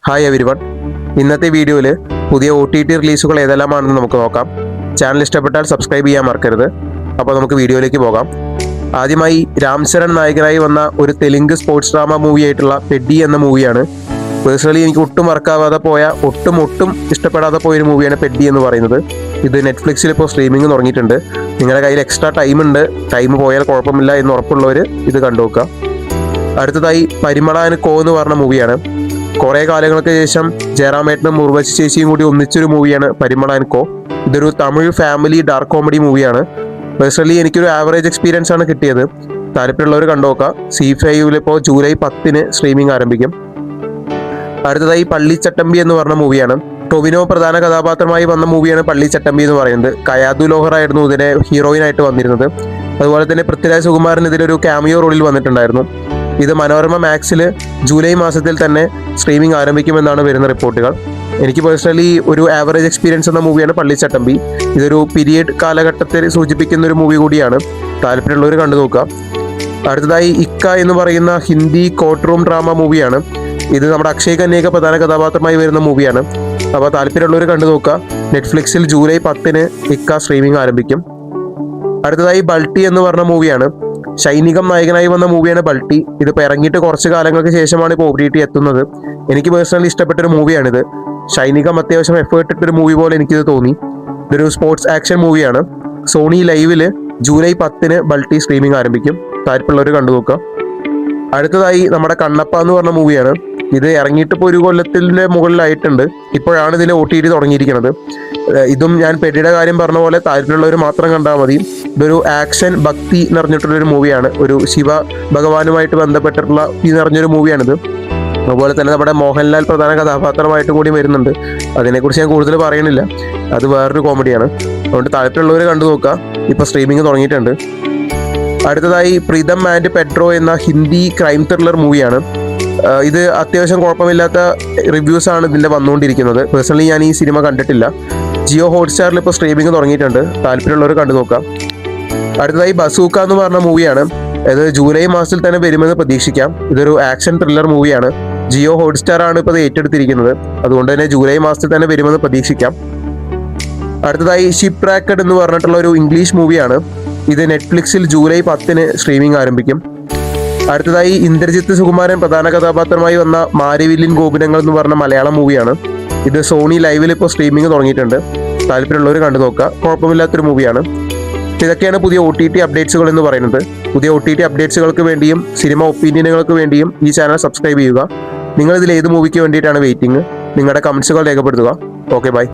Hi everyone. ഇന്നത്തെ വീഡിയോയിൽ പുതിയ OTT റിലീസുകൾ ഏതെല്ലാമാണെന്ന് നമുക്ക് നോക്കാം. ചാനൽ ഇഷ്ടപ്പെട്ടാൽ സബ്സ്ക്രൈബ് ചെയ്യാൻ മറക്കരുത്. അപ്പോൾ നമുക്ക് വീഡിയോയിലേക്ക് പോകാം. ആദ്യമായി രാം ചരൺ നായകനായി വന്ന ഒരു തെലുങ്ക് സ്പോർട്സ് ഡ്രാമ മൂവിയായിട്ടുള്ള പെഡി എന്ന മൂവിയാണ്. പേഴ്സണലി എനിക്ക് ഒട്ടും മറക്കാവാതെ പോയ ഒട്ടും ഇഷ്ടപ്പെടാതെ പോയൊരു മൂവിയാണ് പെഡി എന്ന് പറയുന്നത്. ഇത് നെറ്റ്ഫ്ലിക്സിൽ ഇപ്പോൾ സ്ട്രീമിംഗ് തുടങ്ങിയിട്ടുണ്ട്. നിങ്ങളുടെ കയ്യിൽ എക്സ്ട്രാ ടൈം പോയാൽ കുഴപ്പമില്ല എന്ന് ഉറപ്പുള്ളവർ ഇത് കണ്ടുനോക്കുക. അടുത്തതായി പരിമള ആൻഡ് കോ എന്ന് പറഞ്ഞ മൂവിയാണ്. കുറേ കാലങ്ങൾക്ക് ശേഷം ജയറാമേട്ടനും ഉർവശി ചേച്ചിയും കൂടി ഒന്നിച്ചൊരു മൂവിയാണ് പരിമള ആൻഡ് കോ. ഇതൊരു തമിഴ് ഫാമിലി ഡാർക്ക് കോമഡി മൂവിയാണ്. പേഴ്സണലി എനിക്കൊരു ആവറേജ് എക്സ്പീരിയൻസ് ആണ് കിട്ടിയത്. താല്പര്യമുള്ളവർ കണ്ടുനോക്കുക. C5 ഇപ്പോൾ ജൂലൈ 10 സ്ട്രീമിംഗ് ആരംഭിക്കും. അടുത്തതായി പള്ളിച്ചട്ടമ്പി എന്ന് പറഞ്ഞ മൂവിയാണ്. ടൊവിനോ പ്രധാന കഥാപാത്രമായി വന്ന മൂവിയാണ് പള്ളിച്ചട്ടമ്പി എന്ന് പറയുന്നത്. കയാതു ലോഹർ ആയിരുന്നു ഇതിനെ ഹീറോയിനായിട്ട് വന്നിരുന്നത്. അതുപോലെ തന്നെ പൃഥ്വിരാജ് സുകുമാരൻ ഇതിലൊരു ക്യാമിയോ റോളിൽ വന്നിട്ടുണ്ടായിരുന്നു. ഇത് മനോരമ മാക്സിൽ ജൂലൈ മാസത്തിൽ തന്നെ സ്ട്രീമിംഗ് ആരംഭിക്കുമെന്നാണ് വരുന്ന റിപ്പോർട്ടുകൾ. എനിക്ക് പേഴ്സണലി ഒരു ആവറേജ് എക്സ്പീരിയൻസ് എന്ന മൂവിയാണ് പള്ളിച്ചട്ടമ്പി. ഇതൊരു പീരിയഡ് കാലഘട്ടത്തിൽ സൂചിപ്പിക്കുന്ന ഒരു മൂവി കൂടിയാണ്. താല്പര്യമുള്ളവർ കണ്ടു നോക്കുക. അടുത്തതായി ഇക്ക എന്ന് പറയുന്ന ഹിന്ദി കോർട്ട് റൂം ഡ്രാമ മൂവിയാണ്. ഇത് നമ്മുടെ അക്ഷയ് കന്യക പ്രധാന കഥാപാത്രമായി വരുന്ന മൂവിയാണ്. അപ്പോൾ താല്പര്യമുള്ളവർ കണ്ടു നോക്കുക. നെറ്റ്ഫ്ലിക്സിൽ ജൂലൈ 10 ഇക്ക സ്ട്രീമിംഗ് ആരംഭിക്കും. അടുത്തതായി ബൾട്ടി എന്ന് പറഞ്ഞ മൂവിയാണ്. ഷൈനികം നായകനായി വന്ന മൂവിയാണ് ബൾട്ടി. ഇതിപ്പോൾ ഇറങ്ങിയിട്ട് കുറച്ച് കാലങ്ങൾക്ക് ശേഷമാണ് ഇപ്പോൾ OTT എത്തുന്നത്. എനിക്ക് പേഴ്സണലി ഇഷ്ടപ്പെട്ടൊരു മൂവിയാണിത്. ഷൈനികം അത്യാവശ്യം എഫേർട്ട് ഇട്ടൊരു മൂവി പോലെ എനിക്കിത് തോന്നി. ഇതൊരു സ്പോർട്സ് ആക്ഷൻ മൂവിയാണ്. സോണി ലൈവിൽ ജൂലൈ 10 ബൾട്ടി സ്ട്രീമിംഗ് ആരംഭിക്കും. താല്പര്യമുള്ളവർ കണ്ടു നോക്കുക. അടുത്തതായി നമ്മുടെ കണ്ണപ്പ എന്ന് പറഞ്ഞ മൂവിയാണ്. ഇത് ഇറങ്ങിയിട്ട് ഇപ്പോൾ ഒരു കൊല്ലത്തിൻ്റെ മുകളിലായിട്ടുണ്ട്. ഇപ്പോഴാണ് ഇതിൻ്റെ OTT തുടങ്ങിയിരിക്കുന്നത്. ഇതും ഞാൻ പെഡിയുടെ കാര്യം പറഞ്ഞ പോലെ താല്പര്യമുള്ളവർ മാത്രം കണ്ടാൽ മതി. ഇതൊരു ആക്ഷൻ ഭക്തി നിറഞ്ഞിട്ടുള്ളൊരു മൂവിയാണ്. ഒരു ശിവ ഭഗവാനുമായിട്ട് ബന്ധപ്പെട്ടിട്ടുള്ള നിറഞ്ഞൊരു മൂവിയാണിത്. അതുപോലെ തന്നെ നമ്മുടെ മോഹൻലാൽ പ്രധാന കഥാപാത്രമായിട്ട് കൂടി വരുന്നുണ്ട്. അതിനെക്കുറിച്ച് ഞാൻ കൂടുതൽ പറയണില്ല. അത് വേറൊരു കോമഡിയാണ്. അതുകൊണ്ട് താല്പര്യമുള്ളവർ കണ്ടു നോക്കുക. ഇപ്പോൾ സ്ട്രീമിംഗ് തുടങ്ങിയിട്ടുണ്ട്. അടുത്തതായി പ്രീതം ആൻഡ് പെഡ്രോ എന്ന ഹിന്ദി ക്രൈം ത്രില്ലർ മൂവിയാണ്. ഇത് അത്യാവശ്യം കുഴപ്പമില്ലാത്ത റിവ്യൂസ് ആണ് ഇതിൻ്റെ വന്നുകൊണ്ടിരിക്കുന്നത്. പേഴ്സണലി ഞാൻ ഈ സിനിമ കണ്ടിട്ടില്ല. ജിയോ ഹോട്ട്സ്റ്റാറിൽ ഇപ്പോൾ സ്ട്രീമിംഗ് തുടങ്ങിയിട്ടുണ്ട്. താല്പര്യമുള്ളവർ കണ്ടു നോക്കാം. അടുത്തതായി ബസൂക്ക എന്ന് പറഞ്ഞ മൂവിയാണ്. ഇത് ജൂലൈ മാസത്തിൽ തന്നെ വരുമെന്ന് പ്രതീക്ഷിക്കാം. ഇതൊരു ആക്ഷൻ ത്രില്ലർ മൂവിയാണ്. ജിയോ ഹോട്ട്സ്റ്റാർ ആണ് ഇപ്പോൾ ഇത് ഏറ്റെടുത്തിരിക്കുന്നത്. അതുകൊണ്ട് തന്നെ ജൂലൈ മാസത്തിൽ തന്നെ വരുമെന്ന് പ്രതീക്ഷിക്കാം. അടുത്തതായി ഷിപ്പ് ട്രാക്കഡ് എന്ന് പറഞ്ഞിട്ടുള്ള ഒരു ഇംഗ്ലീഷ് മൂവിയാണ്. ഇത് നെറ്റ്ഫ്ലിക്സിൽ ജൂലൈ 10 സ്ട്രീമിംഗ് ആരംഭിക്കും. അടുത്തതായി ഇന്ദ്രജിത്ത് സുകുമാരൻ പ്രധാന കഥാപാത്രമായി വന്ന മാരിവില്ലിൻ ഗോപുരങ്ങൾ എന്ന് പറഞ്ഞ മലയാളം മൂവിയാണ്. ഇത് സോണി ലൈവിൽ ഇപ്പോൾ സ്ട്രീമിംഗ് തുടങ്ങിയിട്ടുണ്ട്. താല്പര്യമുള്ളവർ കണ്ടു നോക്കുക. കുഴപ്പമില്ലാത്തൊരു മൂവിയാണ്. ഇതൊക്കെയാണ് പുതിയ OTT അപ്ഡേറ്റ്സുകൾ എന്ന് പറയുന്നത്. പുതിയ OTT അപ്ഡേറ്റ്സുകൾക്ക് വേണ്ടിയും സിനിമ ഒപ്പീനിയനുകൾക്ക് വേണ്ടിയും ഈ ചാനൽ സബ്സ്ക്രൈബ് ചെയ്യുക. നിങ്ങളിതിൽ ഏത് മൂവിക്ക് വേണ്ടിയിട്ടാണ് വെയിറ്റിംഗ്? നിങ്ങളുടെ കമൻസുകൾ രേഖപ്പെടുത്തുക. Okay, by.